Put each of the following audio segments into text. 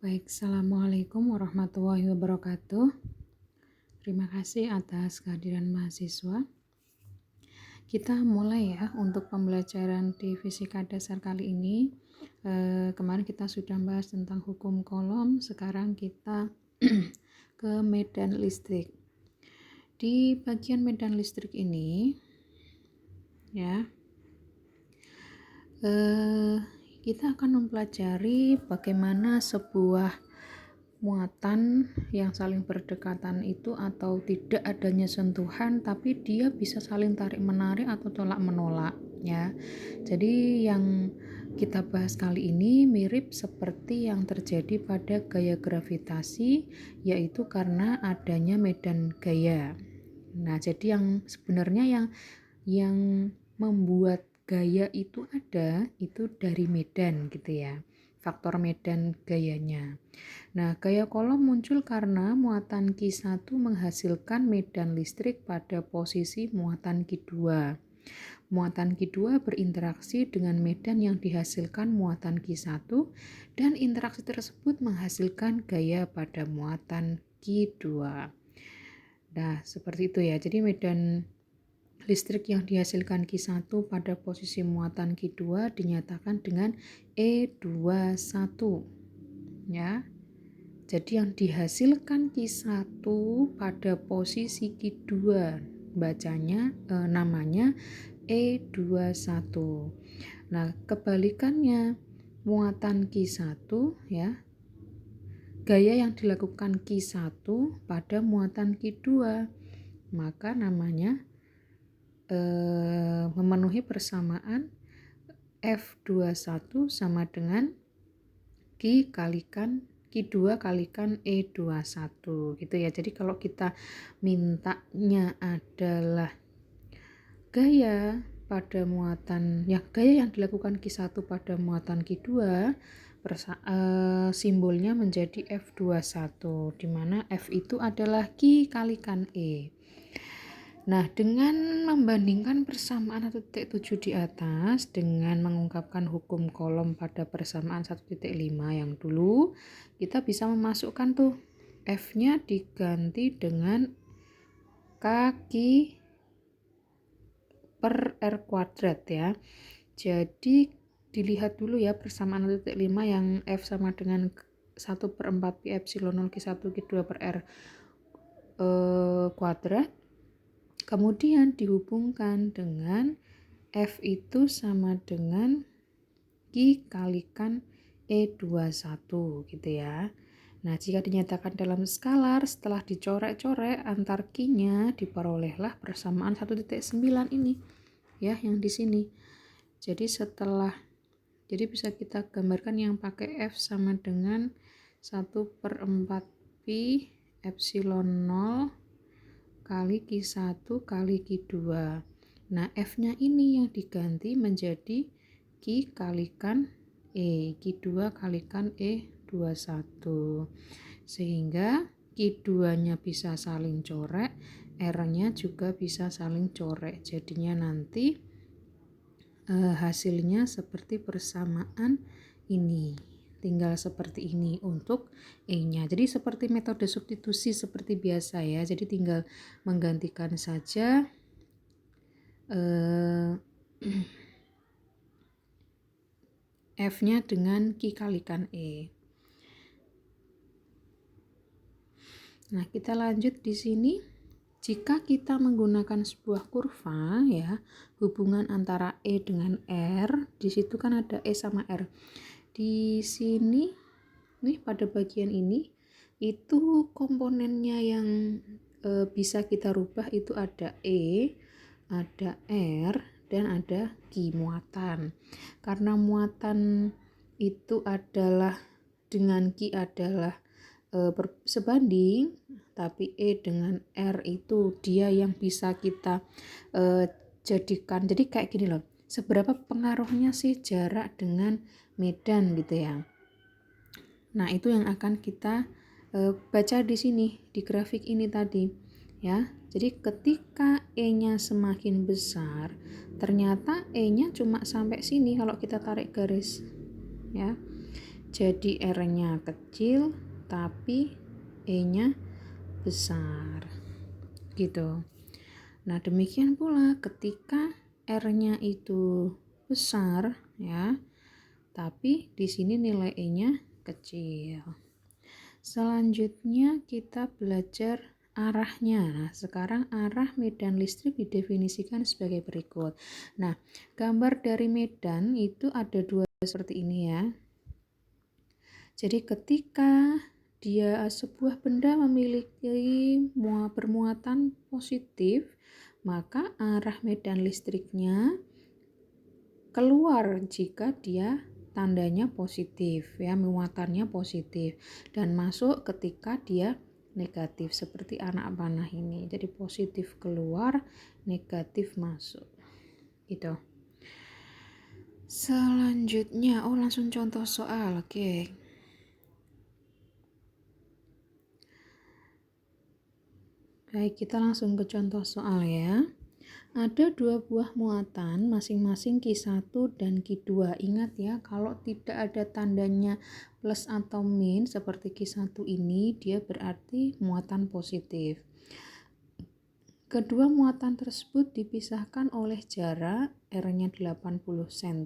Baik, Assalamualaikum warahmatullahi wabarakatuh. Terima kasih atas kehadiran mahasiswa. Kita mulai ya untuk pembelajaran di fisika dasar kali ini. Kemarin kita sudah bahas tentang hukum kolom, sekarang kita ke medan listrik. Di bagian medan listrik ini ya, kita akan mempelajari bagaimana sebuah muatan yang saling berdekatan itu atau tidak adanya sentuhan tapi dia bisa saling tarik menarik atau tolak menolak ya. Jadi yang kita bahas kali ini mirip seperti yang terjadi pada gaya gravitasi, yaitu karena adanya medan gaya. Nah, jadi yang sebenarnya yang membuat gaya itu ada itu dari medan gitu ya, faktor medan gayanya. Nah, gaya kolom muncul karena muatan Q1 menghasilkan medan listrik pada posisi muatan Q2. Muatan Q2 berinteraksi dengan medan yang dihasilkan muatan Q1 dan interaksi tersebut menghasilkan gaya pada muatan Q2. Nah, seperti itu ya. Jadi medan listrik yang dihasilkan Q1 pada posisi muatan Q2 dinyatakan dengan E21 ya. Jadi yang dihasilkan Q1 pada posisi Q2 namanya E21. Nah, kebalikannya muatan Q1 ya, gaya yang dilakukan Q1 pada muatan Q2, maka namanya memenuhi persamaan F21 sama dengan Q2 kalikan E21 gitu ya. Jadi kalau kita mintanya adalah gaya pada muatan gaya yang dilakukan Q1 pada muatan Q2, simbolnya menjadi F21, di mana F itu adalah Q kalikan E. Nah, dengan membandingkan persamaan 1.7 di atas dengan mengungkapkan hukum kolom pada persamaan 1.5 yang dulu, kita bisa memasukkan tuh F-nya diganti dengan kaki per R kuadrat ya. Jadi dilihat dulu ya persamaan 1.5 yang F sama dengan 1/4 pi epsilon 0 Q1 Q2 per R kuadrat. Kemudian dihubungkan dengan F itu sama dengan Q kalikan E21 gitu ya. Nah, jika dinyatakan dalam skalar, setelah dicorek-corek antar Q-nya diperolehlah persamaan 1.9 ini ya, yang di sini. Jadi bisa kita gambarkan yang pakai F sama dengan 1/4 pi epsilon 0 kali Q1 kali Q2. Nah, F-nya ini yang diganti menjadi Q kalikan E, Q2 kalikan E21. Sehingga Q2-nya bisa saling corek, R-nya juga bisa saling corek. Jadinya nanti hasilnya seperti persamaan ini. Tinggal seperti ini untuk E-nya. Jadi seperti metode substitusi seperti biasa ya. Jadi tinggal menggantikan saja F-nya dengan Q kalikan E. Nah, kita lanjut di sini. Jika kita menggunakan sebuah kurva ya, hubungan antara E dengan R, di situ kan ada E sama R. Di sini nih pada bagian ini itu komponennya yang bisa kita rubah itu ada E, ada R, dan ada Q muatan. Karena muatan itu adalah dengan Q adalah sebanding, tapi E dengan R itu dia yang bisa kita jadikan. Jadi kayak gini loh, seberapa pengaruhnya sih jarak dengan medan gitu ya. Nah, itu yang akan kita baca di sini, di grafik ini tadi ya. Jadi ketika E-nya semakin besar, ternyata E-nya cuma sampai sini kalau kita tarik garis ya. Jadi R-nya kecil tapi E-nya besar. Gitu. Nah, demikian pula ketika R-nya itu besar ya, tapi di sini nilai E-nya kecil. Selanjutnya kita belajar arahnya. Nah, sekarang arah medan listrik didefinisikan sebagai berikut. Nah, gambar dari medan itu ada dua seperti ini ya. Jadi ketika sebuah benda memiliki bermuatan positif, maka arah medan listriknya keluar jika dia tandanya positif ya, muatannya positif, dan masuk ketika dia negatif seperti anak panah ini. Jadi positif keluar, negatif masuk. Gitu. Selanjutnya, langsung contoh soal. Oke. Baik, kita langsung ke contoh soal ya. Ada dua buah muatan masing-masing Q1 dan Q2. Ingat ya, kalau tidak ada tandanya plus atau min seperti Q1 ini, dia berarti muatan positif. Kedua muatan tersebut dipisahkan oleh jarak R-nya 80 cm.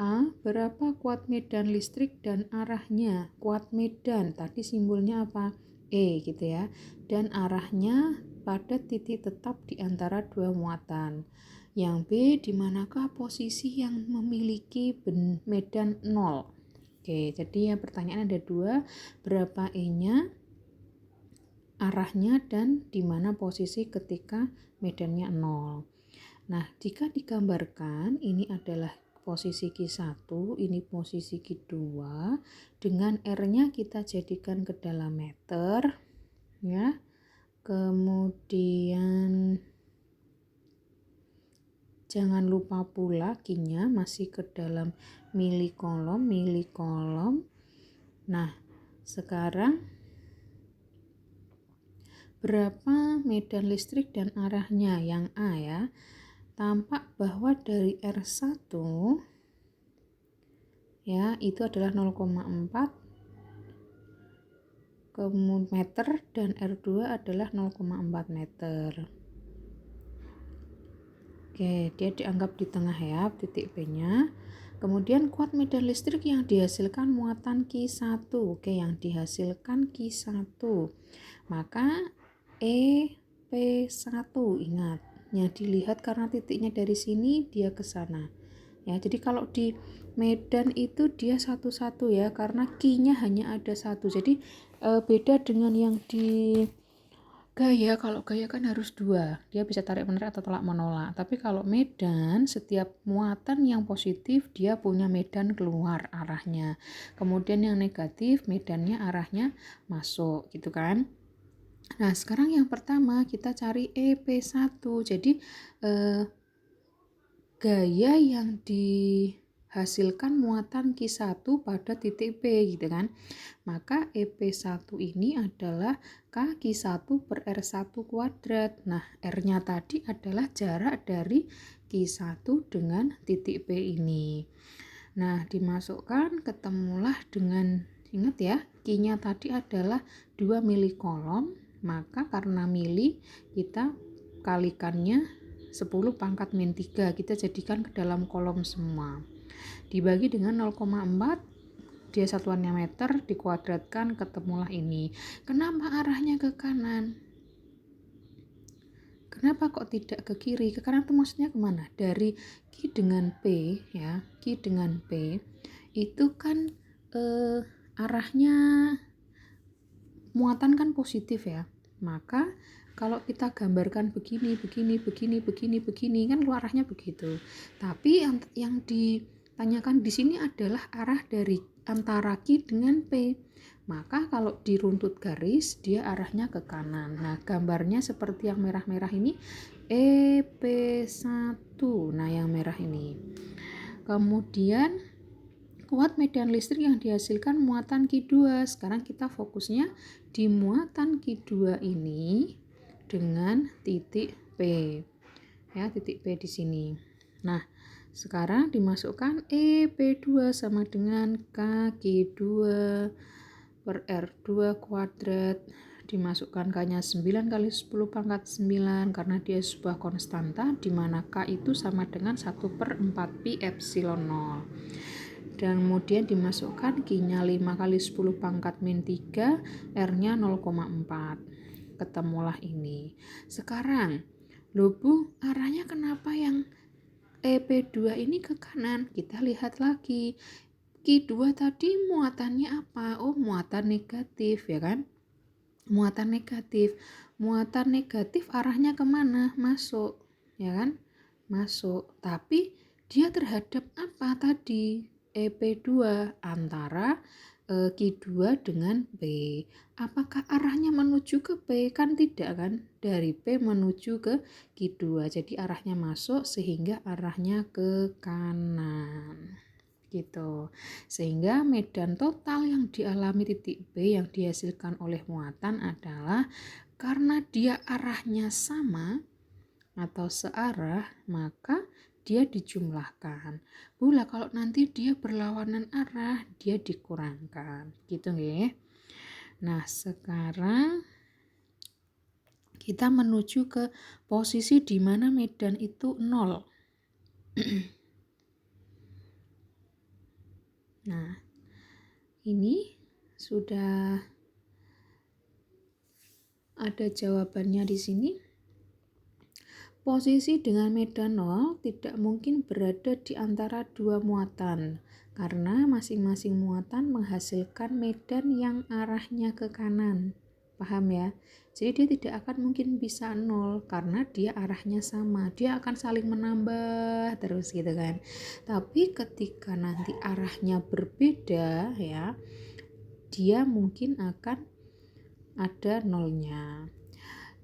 A. Berapa kuat medan listrik dan arahnya? Kuat medan, tadi simbolnya apa? E gitu ya. Dan arahnya pada titik tetap di antara dua muatan. Yang B, di manakah posisi yang memiliki medan 0? Oke, jadi ya pertanyaan ada dua, berapa E-nya, arahnya, dan di mana posisi ketika medannya 0. Nah, jika digambarkan ini adalah posisi Q1, ini posisi Q2, dengan R-nya kita jadikan ke dalam meter ya. Kemudian jangan lupa pula Q-nya masih ke dalam milikolom. Nah, sekarang berapa medan listrik dan arahnya? Yang A ya. Tampak bahwa dari R1 ya, itu adalah 0,4 meter dan R2 adalah 0,4 meter. Oke, dia dianggap di tengah ya, titik P-nya. Kemudian kuat medan listrik yang dihasilkan muatan Q1. Oke, yang dihasilkan Q1. Maka EP1, ingat, yang dilihat karena titiknya dari sini dia ke sana. Ya, jadi kalau di medan itu dia satu-satu ya, karena Q-nya hanya ada satu. Jadi beda dengan yang di gaya. Kalau gaya kan harus dua, dia bisa tarik menarik atau tolak menolak. Tapi kalau medan, setiap muatan yang positif dia punya medan keluar arahnya. Kemudian yang negatif medannya arahnya masuk, gitu kan. Nah, sekarang yang pertama kita cari EP1. Jadi gaya yang dihasilkan muatan Q1 pada titik P gitu kan. Maka EP1 ini adalah K Q1 per R1 kuadrat. Nah, R-nya tadi adalah jarak dari Q1 dengan titik P ini. Nah, dimasukkan, ketemulah dengan, ingat ya, Q-nya tadi adalah 2 milikolom, maka karena mili kita kalikannya 10 pangkat min 3, kita jadikan ke dalam kolom semua. Dibagi dengan 0,4, dia satuannya meter, dikuadratkan, ketemulah ini. Kenapa arahnya ke kanan? Kenapa kok tidak ke kiri? Ke kanan itu maksudnya kemana? Dari Q dengan P ya, Q dengan P itu kan arahnya muatan kan positif ya. Maka kalau kita gambarkan begini kan arahnya begitu. Tapi yang ditanyakan di sini adalah arah dari antara Q dengan P. Maka kalau diruntut garis dia arahnya ke kanan. Nah, gambarnya seperti yang merah-merah ini EP1. Nah, yang merah ini. Kemudian kuat medan listrik yang dihasilkan muatan Q2. Sekarang kita fokusnya di muatan Q2 ini dengan titik P. Ya, titik P di sini. Nah, Sekarang dimasukkan EP2 sama dengan KG2 per R2 kuadrat. Dimasukkan K-nya 9 kali 10 pangkat 9 karena dia sebuah konstanta di mana K itu sama dengan 1/4 pi epsilon 0. Dan kemudian dimasukkan Q-nya 5 kali 10 pangkat min 3, R-nya 0,4. Ketemulah ini. Sekarang, Bu, arahnya kenapa yang EP2 ini ke kanan? Kita lihat lagi. Q2 tadi muatannya apa? Oh, muatan negatif, ya kan? Muatan negatif arahnya kemana? Masuk, ya kan? Masuk, tapi dia terhadap apa tadi? EP2 antara Q2 dengan P. Apakah arahnya menuju ke P? Kan tidak kan? Dari P menuju ke Q2, jadi arahnya masuk sehingga arahnya ke kanan. Gitu. Sehingga medan total yang dialami titik B yang dihasilkan oleh muatan adalah karena dia arahnya sama atau searah, maka dia dijumlahkan. Bula kalau nanti dia berlawanan arah, dia dikurangkan. Gitu nggih. Nah, sekarang kita menuju ke posisi di mana medan itu 0. Nah, ini sudah ada jawabannya di sini. Posisi dengan medan 0 tidak mungkin berada di antara dua muatan karena masing-masing muatan menghasilkan medan yang arahnya ke kanan. Paham ya? Jadi dia tidak akan mungkin bisa 0 karena dia arahnya sama. Dia akan saling menambah terus gitu kan. Tapi ketika nanti arahnya berbeda ya, dia mungkin akan ada nolnya.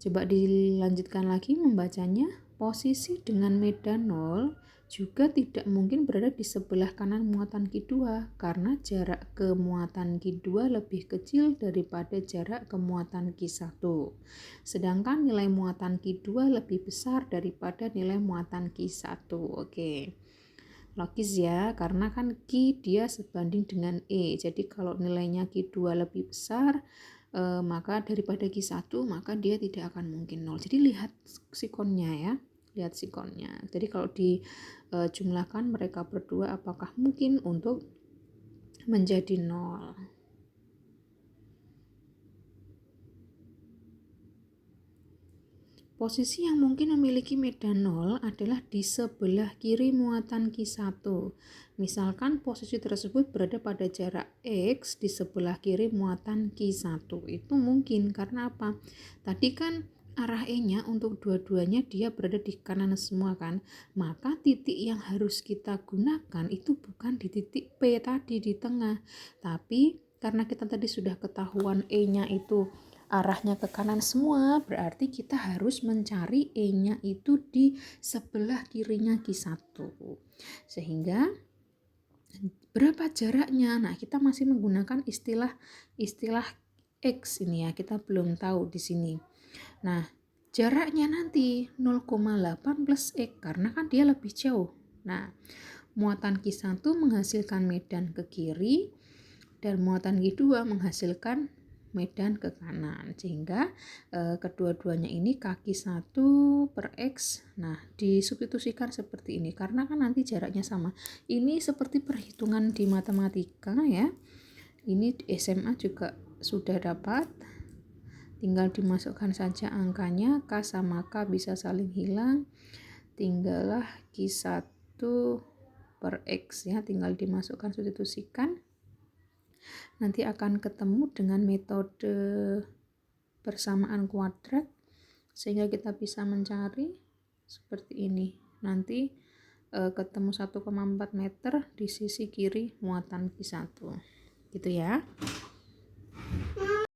Coba dilanjutkan lagi membacanya. Posisi dengan medan 0 juga tidak mungkin berada di sebelah kanan muatan Q2 karena jarak ke muatan Q2 lebih kecil daripada jarak ke muatan Q1. Sedangkan nilai muatan Q2 lebih besar daripada nilai muatan Q1. Oke. Logis ya, karena kan Q dia sebanding dengan E. Jadi kalau nilainya Q2 lebih besar, maka daripada Q1, maka dia tidak akan mungkin 0. Jadi lihat sikonnya ya. Lihat sikonnya. Jadi kalau dijumlahkan mereka berdua apakah mungkin untuk menjadi 0. Posisi yang mungkin memiliki medan 0 adalah di sebelah kiri muatan Q1. Misalkan posisi tersebut berada pada jarak X di sebelah kiri muatan Q1. Itu mungkin karena apa? Tadi kan arah E-nya untuk dua-duanya dia berada di kanan semua kan. Maka titik yang harus kita gunakan itu bukan di titik P tadi di tengah. Tapi karena kita tadi sudah ketahuan E-nya itu arahnya ke kanan semua, berarti kita harus mencari E-nya itu di sebelah kirinya Q1. Sehingga berapa jaraknya? Nah, kita masih menggunakan istilah X ini ya, kita belum tahu di sini. Nah, jaraknya nanti 0,8 plus X karena kan dia lebih jauh. Nah, muatan Q1 menghasilkan medan ke kiri dan muatan Q2 menghasilkan medan ke kanan, sehingga kedua-duanya ini kaki 1 per X. Nah, disubstitusikan seperti ini karena kan nanti jaraknya sama. Ini seperti perhitungan di matematika ya. Ini di SMA juga sudah dapat, tinggal dimasukkan saja angkanya. K sama K bisa saling hilang, tinggallah Q1 per X ya, tinggal dimasukkan, substitusikan. Nanti akan ketemu dengan metode persamaan kuadrat sehingga kita bisa mencari seperti ini. Nanti ketemu 1,4 meter di sisi kiri muatan Q1. Gitu ya.